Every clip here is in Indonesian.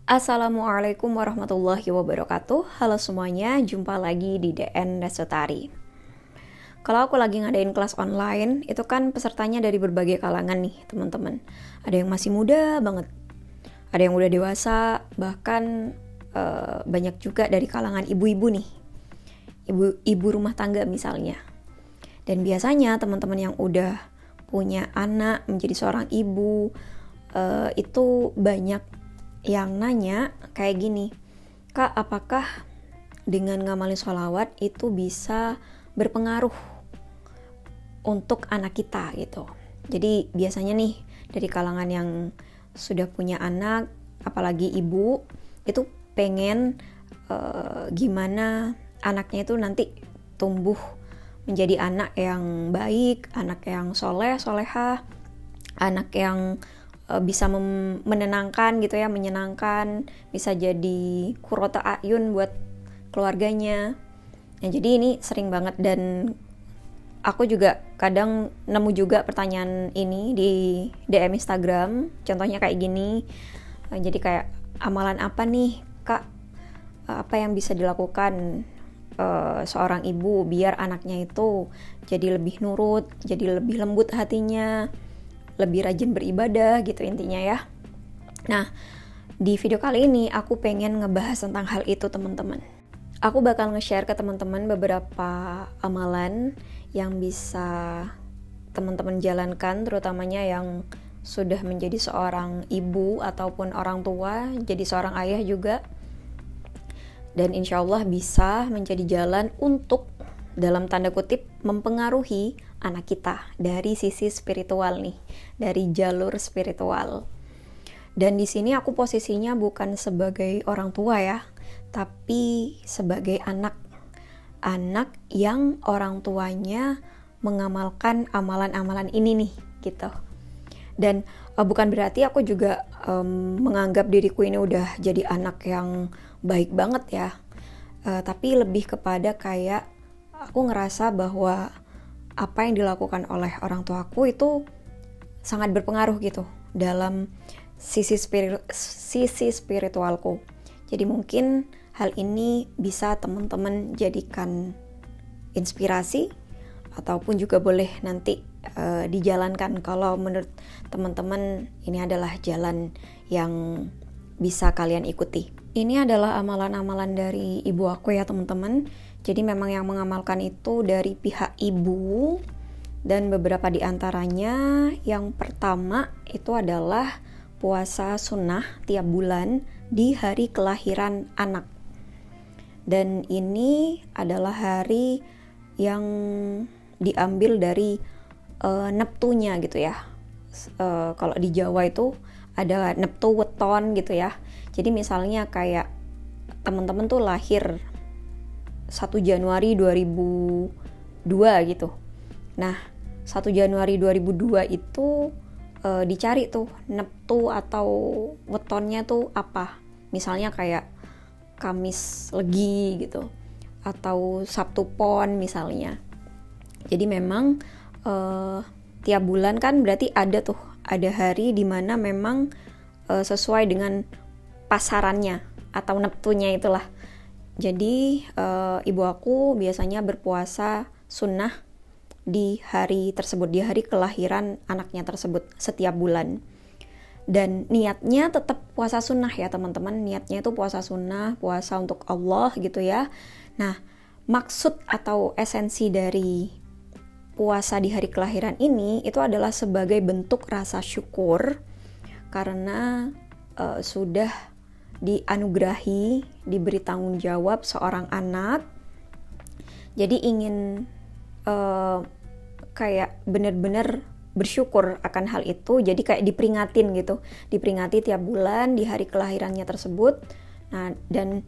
Assalamualaikum warahmatullahi wabarakatuh. Halo semuanya, jumpa lagi di DN Lestari. Kalau aku lagi ngadain kelas online, itu kan pesertanya dari berbagai kalangan nih teman-teman. Ada yang masih muda banget, ada yang udah dewasa, bahkan banyak juga dari kalangan ibu-ibu nih, ibu rumah tangga misalnya. Dan biasanya teman-teman yang udah punya anak, menjadi seorang ibu, itu banyak yang nanya kayak gini, Kak, apakah dengan ngamalin sholawat itu bisa berpengaruh untuk anak kita gitu. Jadi biasanya nih dari kalangan yang sudah punya anak, apalagi ibu, itu pengen gimana anaknya itu nanti tumbuh menjadi anak yang baik, anak yang soleh, solehah, anak yang bisa menenangkan gitu ya, menyenangkan, bisa jadi qurrata a'yun buat keluarganya. Nah, jadi ini sering banget, dan aku juga kadang nemu juga pertanyaan ini di DM Instagram. Contohnya kayak gini. Jadi kayak, amalan apa nih, Kak? Apa yang bisa dilakukan seorang ibu biar anaknya itu jadi lebih nurut, jadi lebih lembut hatinya, lebih rajin beribadah gitu intinya ya. Nah, di video kali ini aku pengen ngebahas tentang hal itu teman-teman. Aku bakal nge-share ke teman-teman beberapa amalan yang bisa teman-teman jalankan, terutamanya yang sudah menjadi seorang ibu ataupun orang tua, jadi seorang ayah juga. Dan insya Allah bisa menjadi jalan untuk, dalam tanda kutip, mempengaruhi anak kita dari sisi spiritual nih, dari jalur spiritual. Dan di sini aku posisinya bukan sebagai orang tua ya, tapi sebagai anak yang orang tuanya mengamalkan amalan-amalan ini nih gitu. Dan bukan berarti aku juga menganggap diriku ini udah jadi anak yang baik banget ya, tapi lebih kepada kayak aku ngerasa bahwa apa yang dilakukan oleh orang tuaku itu sangat berpengaruh gitu dalam sisi spiritualku. Jadi mungkin hal ini bisa teman-teman jadikan inspirasi, ataupun juga boleh nanti dijalankan kalau menurut teman-teman ini adalah jalan yang bisa kalian ikuti. Ini adalah amalan-amalan dari ibu aku ya teman-teman. Jadi memang yang mengamalkan itu dari pihak ibu, dan beberapa di antaranya, yang pertama itu adalah puasa sunnah tiap bulan di hari kelahiran anak. Dan ini adalah hari yang diambil dari neptunya gitu ya. Kalau di Jawa itu ada neptu weton gitu ya. Jadi misalnya kayak teman-teman tuh lahir 1 Januari 2002 gitu. Nah, 1 Januari 2002 itu dicari tuh neptu atau wetonnya tuh apa. Misalnya kayak Kamis Legi gitu, atau Sabtu Pon misalnya. Jadi memang tiap bulan kan berarti ada hari dimana memang sesuai dengan pasarannya atau neptunya itulah. Jadi ibu aku biasanya berpuasa sunnah di hari tersebut, di hari kelahiran anaknya tersebut setiap bulan. Dan niatnya tetap puasa sunnah ya teman-teman, niatnya itu puasa sunnah, puasa untuk Allah gitu ya. Nah, maksud atau esensi dari puasa di hari kelahiran ini itu adalah sebagai bentuk rasa syukur karena sudah dianugerahi, diberi tanggung jawab seorang anak. Jadi ingin kayak benar-benar bersyukur akan hal itu. Jadi kayak diperingatin gitu, diperingati tiap bulan di hari kelahirannya tersebut. Nah, dan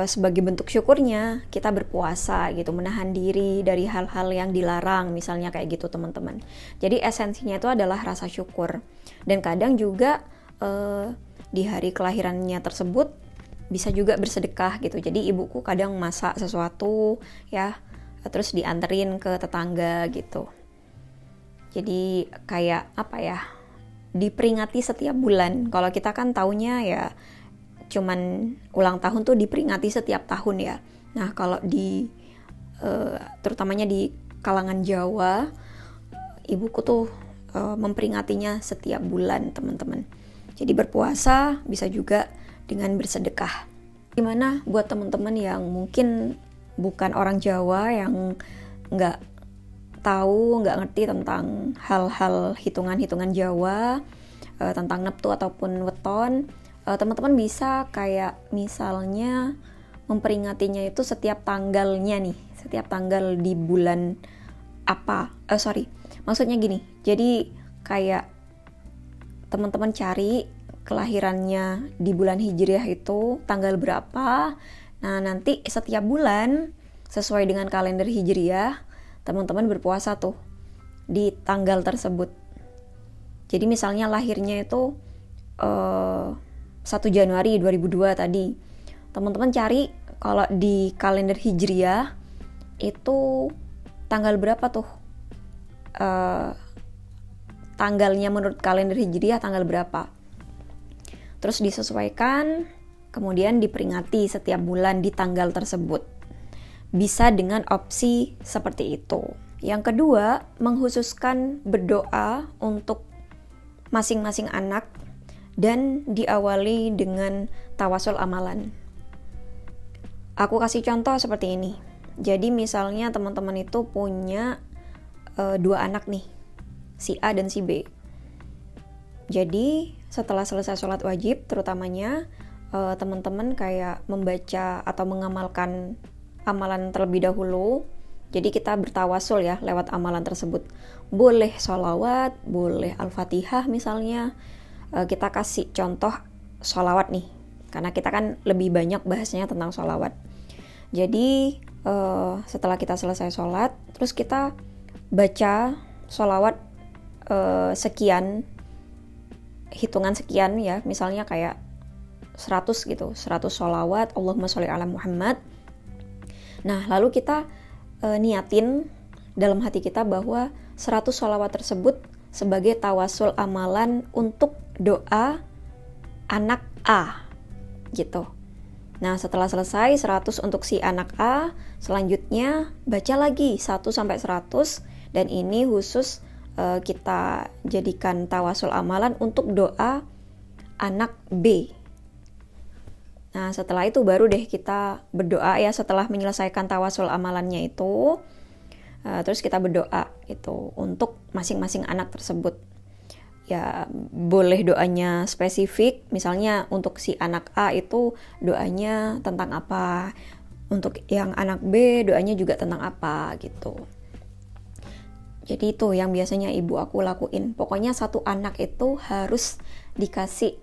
sebagai bentuk syukurnya kita berpuasa gitu, menahan diri dari hal-hal yang dilarang misalnya kayak gitu teman-teman. Jadi esensinya itu adalah rasa syukur. Dan kadang juga di hari kelahirannya tersebut bisa juga bersedekah gitu. Jadi ibuku kadang masak sesuatu ya, terus dianterin ke tetangga gitu. Jadi kayak apa ya, diperingati setiap bulan. Kalau kita kan taunya ya cuman ulang tahun tuh diperingati setiap tahun ya. Nah kalau terutamanya di kalangan Jawa, ibuku tuh memperingatinya setiap bulan teman-teman. Jadi berpuasa bisa juga dengan bersedekah. Gimana buat teman-teman yang mungkin bukan orang Jawa, yang nggak ngerti tentang hal-hal hitungan-hitungan Jawa, tentang neptu ataupun weton, teman-teman bisa kayak misalnya memperingatinya itu setiap tanggalnya nih, setiap tanggal di bulan apa, maksudnya gini, jadi kayak teman-teman cari kelahirannya di bulan Hijriah itu tanggal berapa. Nah nanti setiap bulan sesuai dengan kalender Hijriah teman-teman berpuasa tuh di tanggal tersebut. Jadi misalnya lahirnya itu 1 Januari 2002 tadi, teman-teman cari kalau di kalender Hijriah itu tanggal berapa tuh, tanggalnya menurut kalender Hijriah tanggal berapa, terus disesuaikan, kemudian diperingati setiap bulan di tanggal tersebut. Bisa dengan opsi seperti itu. Yang kedua, menghususkan berdoa untuk masing-masing anak dan diawali dengan tawasul amalan. Aku kasih contoh seperti ini. Jadi misalnya teman-teman itu punya 2 anak nih, si A dan si B. Jadi setelah selesai sholat wajib terutamanya, teman-teman kayak membaca atau mengamalkan amalan terlebih dahulu. Jadi kita bertawasul ya lewat amalan tersebut. Boleh sholawat, boleh al-fatihah misalnya. Kita kasih contoh sholawat nih, karena kita kan lebih banyak bahasnya tentang sholawat. Jadi setelah kita selesai sholat, terus kita baca sholawat sekian, hitungan sekian ya, misalnya kayak 100 gitu, 100 sholawat Allahumma sholli ala Muhammad. Nah lalu kita niatin dalam hati kita bahwa 100 sholawat tersebut sebagai tawasul amalan untuk doa anak A gitu. Nah setelah selesai 100 untuk si anak A, selanjutnya baca lagi 1 sampai 100, dan ini khusus kita jadikan tawasul amalan untuk doa anak B. Nah setelah itu baru deh kita berdoa ya, setelah menyelesaikan tawasul amalannya itu, terus kita berdoa itu untuk masing-masing anak tersebut. Ya boleh doanya spesifik, misalnya untuk si anak A itu doanya tentang apa, untuk yang anak B doanya juga tentang apa gitu. Jadi itu yang biasanya ibu aku lakuin. Pokoknya satu anak itu harus dikasih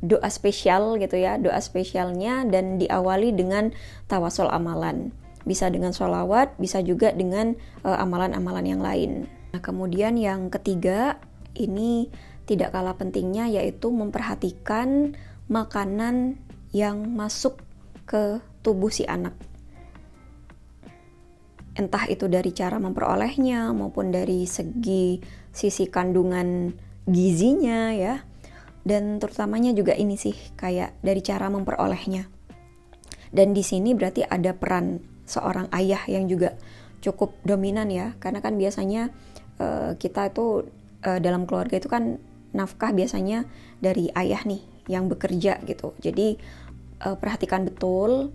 doa spesial gitu ya, doa spesialnya, dan diawali dengan tawasul amalan. Bisa dengan sholawat, bisa juga dengan amalan-amalan yang lain. Nah, kemudian yang ketiga, ini tidak kalah pentingnya, yaitu memperhatikan makanan yang masuk ke tubuh si anak. Entah itu dari cara memperolehnya maupun dari sisi kandungan gizinya ya. Dan terutamanya juga ini sih, kayak dari cara memperolehnya. Dan di sini berarti ada peran seorang ayah yang juga cukup dominan ya. Karena kan biasanya kita itu dalam keluarga itu kan nafkah biasanya dari ayah nih yang bekerja gitu. Jadi perhatikan betul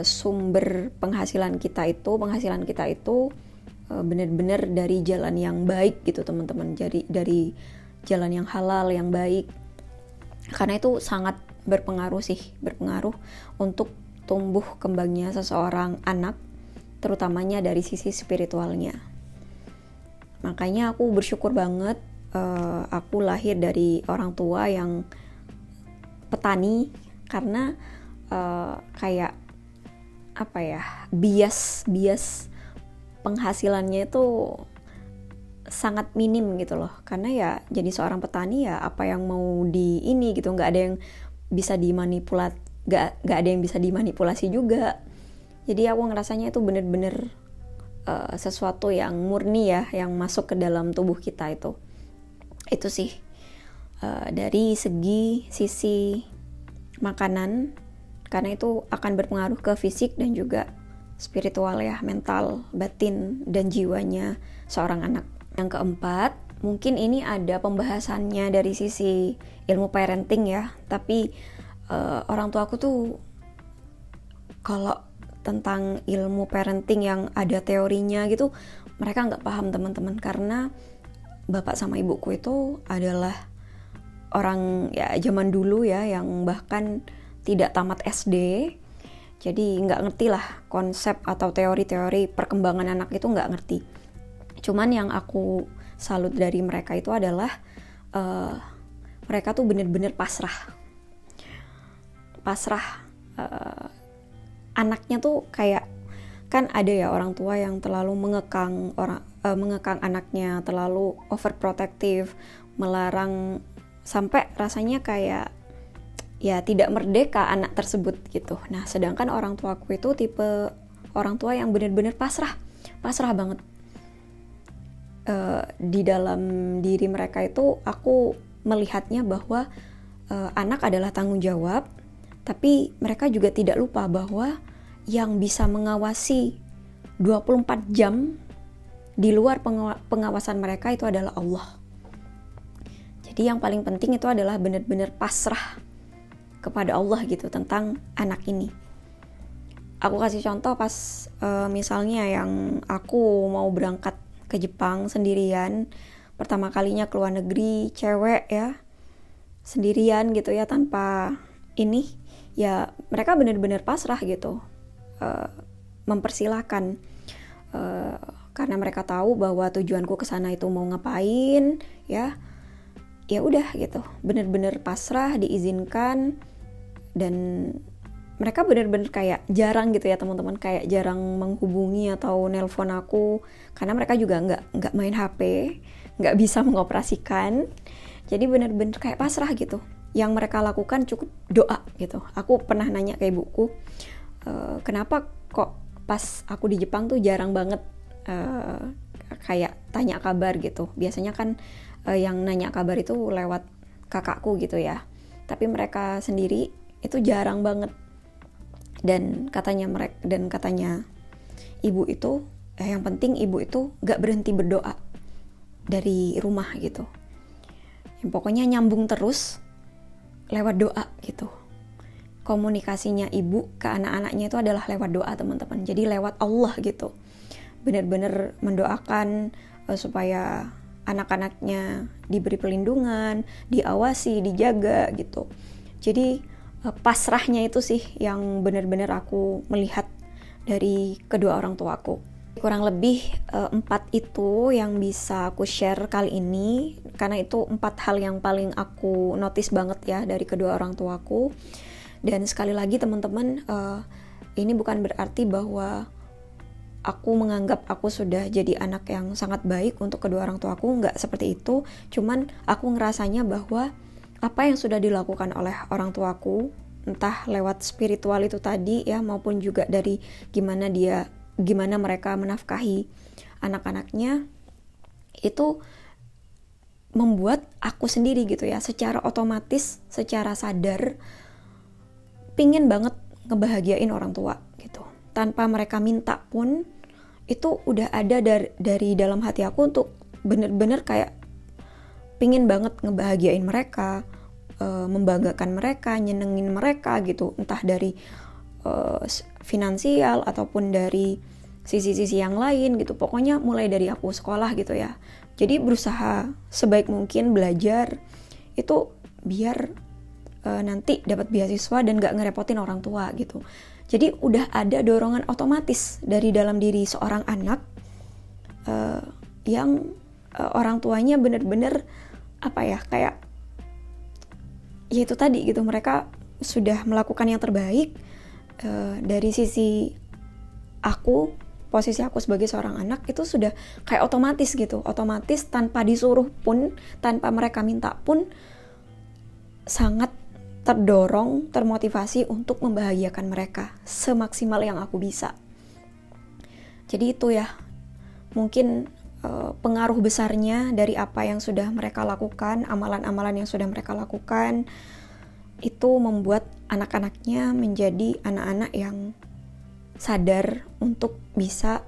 sumber penghasilan kita itu benar-benar dari jalan yang baik gitu teman-teman. Jadi dari jalan yang halal, yang baik. Karena itu sangat berpengaruh untuk tumbuh kembangnya seseorang anak, terutamanya dari sisi spiritualnya. Makanya aku bersyukur banget aku lahir dari orang tua yang petani, karena kayak apa ya, bias penghasilannya itu sangat minim gitu loh. Karena ya jadi seorang petani ya apa yang mau di ini gitu, nggak ada yang bisa dimanipulasi juga. Jadi aku ngerasanya itu bener-bener sesuatu yang murni ya, yang masuk ke dalam tubuh kita itu sih. dari sisi makanan, karena itu akan berpengaruh ke fisik dan juga spiritual ya, mental, batin, dan jiwanya seorang anak. Yang keempat, mungkin ini ada pembahasannya dari sisi ilmu parenting ya, tapi orang tua aku tuh kalau tentang ilmu parenting yang ada teorinya gitu, mereka nggak paham teman-teman, karena bapak sama ibuku itu adalah orang ya zaman dulu ya, yang bahkan tidak tamat SD, jadi nggak ngerti lah konsep atau teori-teori perkembangan anak itu, nggak ngerti. Cuman yang aku salut dari mereka itu adalah mereka tuh bener-bener pasrah. Anaknya tuh kayak, kan ada ya orang tua yang terlalu mengekang anaknya, terlalu overprotective, melarang, sampai rasanya kayak ya tidak merdeka anak tersebut gitu. Nah, sedangkan orang tuaku itu tipe orang tua yang benar-benar pasrah banget. Di dalam diri mereka itu aku melihatnya bahwa anak adalah tanggung jawab, tapi mereka juga tidak lupa bahwa yang bisa mengawasi 24 jam di luar pengawasan mereka itu adalah Allah. Jadi yang paling penting itu adalah benar-benar pasrah kepada Allah gitu tentang anak ini. Aku kasih contoh pas misalnya yang aku mau berangkat ke Jepang sendirian, pertama kalinya ke luar negeri, cewek ya, sendirian gitu ya, tanpa ini, ya mereka benar-benar pasrah gitu, mempersilahkan, karena mereka tahu bahwa tujuanku ke sana itu mau ngapain ya udah gitu, bener-bener pasrah, diizinkan. Dan mereka bener-bener kayak jarang gitu ya teman-teman, kayak jarang menghubungi atau nelpon aku, karena mereka juga nggak main HP, nggak bisa mengoperasikan, jadi bener-bener kayak pasrah gitu. Yang mereka lakukan cukup doa gitu. Aku pernah nanya ke ibuku, kenapa kok pas aku di Jepang tuh jarang banget kayak tanya kabar gitu. Biasanya kan yang nanya kabar itu lewat kakakku gitu ya, tapi mereka sendiri itu jarang banget. Dan katanya ibu itu yang penting ibu itu gak berhenti berdoa dari rumah gitu, yang pokoknya nyambung terus lewat doa gitu. Komunikasinya ibu ke anak-anaknya itu adalah lewat doa teman-teman, jadi lewat Allah gitu, benar-benar mendoakan supaya anak-anaknya diberi perlindungan, diawasi, dijaga gitu. Jadi pasrahnya itu sih yang benar-benar aku melihat dari kedua orang tuaku. Kurang lebih 4 itu yang bisa aku share kali ini, karena itu 4 hal yang paling aku notice banget ya dari kedua orang tuaku. Dan sekali lagi teman-teman, ini bukan berarti bahwa aku menganggap aku sudah jadi anak yang sangat baik untuk kedua orang tuaku, nggak seperti itu. Cuman aku ngerasanya bahwa apa yang sudah dilakukan oleh orang tuaku, entah lewat spiritual itu tadi ya, maupun juga dari gimana mereka menafkahi anak-anaknya, itu membuat aku sendiri gitu ya, secara otomatis, secara sadar, pingin banget ngebahagiain orang tua gitu. Tanpa mereka minta pun, itu udah ada dari dalam hati aku untuk bener-bener kayak pingin banget ngebahagiain mereka, membanggakan mereka, nyenengin mereka gitu, entah dari finansial ataupun dari sisi-sisi yang lain gitu. Pokoknya mulai dari aku sekolah gitu ya, jadi berusaha sebaik mungkin belajar itu biar nanti dapat beasiswa dan gak ngerepotin orang tua gitu. Jadi udah ada dorongan otomatis dari dalam diri seorang anak yang orang tuanya bener-bener kayak ya itu tadi gitu, mereka sudah melakukan yang terbaik. Dari sisi aku, posisi aku sebagai seorang anak itu sudah kayak otomatis gitu, otomatis tanpa disuruh pun, tanpa mereka minta pun, sangat terdorong, termotivasi untuk membahagiakan mereka semaksimal yang aku bisa. Jadi itu ya, mungkin pengaruh besarnya dari apa yang sudah mereka lakukan, amalan-amalan yang sudah mereka lakukan, itu membuat anak-anaknya menjadi anak-anak yang sadar untuk bisa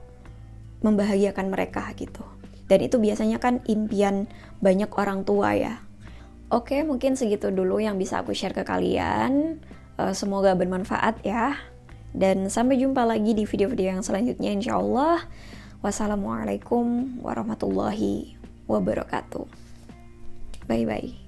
membahagiakan mereka gitu. Dan itu biasanya kan impian banyak orang tua ya. Oke, mungkin segitu dulu yang bisa aku share ke kalian. Semoga bermanfaat ya. Dan sampai jumpa lagi di video-video yang selanjutnya insyaallah. Wassalamualaikum warahmatullahi wabarakatuh. Bye-bye.